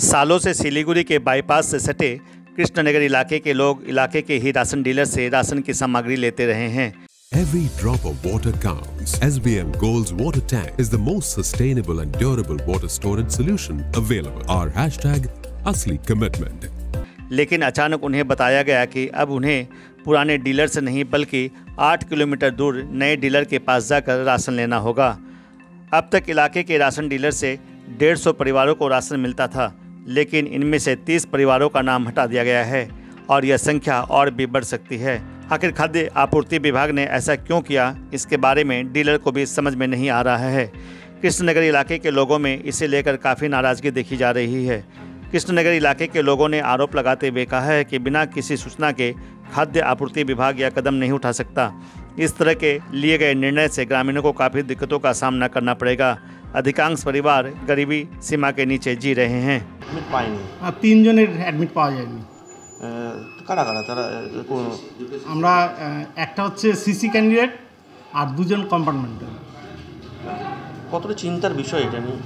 सालों से सिलीगुड़ी के बाईपास से सटे कृष्णनगर इलाके के लोग इलाके के ही राशन डीलर से राशन की सामग्री लेते रहे हैं। Every drop of water counts. SBM Gold's water tank is the most sustainable and durable water storage solution available. Our hashtag असली commitment. लेकिन अचानक उन्हें बताया गया कि अब उन्हें पुराने डीलर से नहीं बल्कि 8 किलोमीटर दूर नए डीलर के पास जाकर राशन लेना होगा। अब तक इलाके के राशन डीलर से 150 परिवारों को राशन मिलता था, लेकिन इनमें से 30 परिवारों का नाम हटा दिया गया है और यह संख्या और भी बढ़ सकती है। आखिर खाद्य आपूर्ति विभाग ने ऐसा क्यों किया, इसके बारे में डीलर को भी समझ में नहीं आ रहा है। कृष्णनगर इलाके के लोगों में इसे लेकर काफ़ी नाराज़गी देखी जा रही है। कृष्णनगर इलाके के लोगों ने आरोप लगाते हुए कहा है कि बिना किसी सूचना के खाद्य आपूर्ति विभाग यह कदम नहीं उठा सकता। इस तरह के लिए गए निर्णय से ग्रामीणों को काफ़ी दिक्कतों का सामना करना पड़ेगा। अधिकांश परिवार गरीबी सीमा के नीचे जी रहे हैं। 3 জনের অ্যাডমিট পাওয়া যায়নি। কারা কারা তারা আমরা একটা হচ্ছে সিসি ক্যান্ডিডেট আর 2 জন কম্পার্টমেন্টাল। কতটা চিন্তার বিষয় এটা নিয়ে?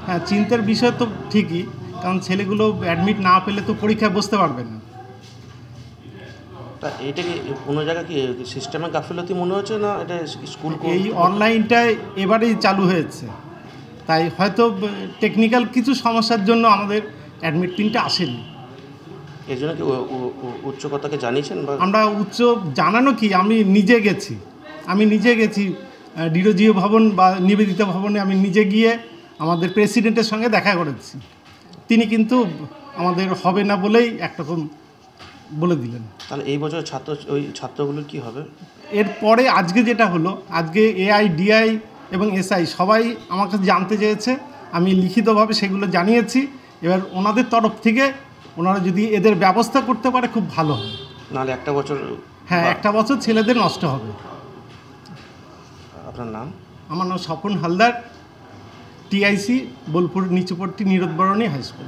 হ্যাঁ, চিন্তার বিষয় তো ঠিকই, কারণ ছেলেগুলো অ্যাডমিট না পেলে তো পরীক্ষায় বসতে পারবে না। তা এটা কি কোনো জায়গায় কি সিস্টেমে গাফিলতি মনে হচ্ছে না? এটা স্কুল এই অনলাইনটা এবারেই চালু হয়েছে, তাই হয়তো টেকনিক্যাল কিছু সমস্যার জন্য আমাদের অ্যাডমিট পিনটা আসেনি। এর জন্য কি উচ্চ কথাকে জানিয়েছেন? আমরা উচ্চ জানানো কি, আমি নিজে গেছি ডিরোজিও ভবন বা নিবেদিতা ভবনে আমি নিজে গিয়ে আমাদের প্রেসিডেন্টের সঙ্গে দেখা করেছি। তিনি কিন্তু আমাদের হবে না বলেই একরকম বলে দিলেন। তাহলে এই বছর ছাত্রগুলোর কি হবে? এরপরে আজকে যেটা হলো, আজকে এআই, ডিআই এবং এসআই সবাই আমার কাছে জানতে চেয়েছে, আমি লিখিতভাবে সেগুলো জানিয়েছি। এবার ওনাদের তরফ থেকে ওনারা যদি এদের ব্যবস্থা করতে পারে খুব ভালো হয়। নাহলে একটা বছর, হ্যাঁ, একটা বছর ছেলেদের নষ্ট হবে। আপনার নাম? আমার নাম Swapan Haldar, TIC Bolpur Nichupatti Nirodbarani high school.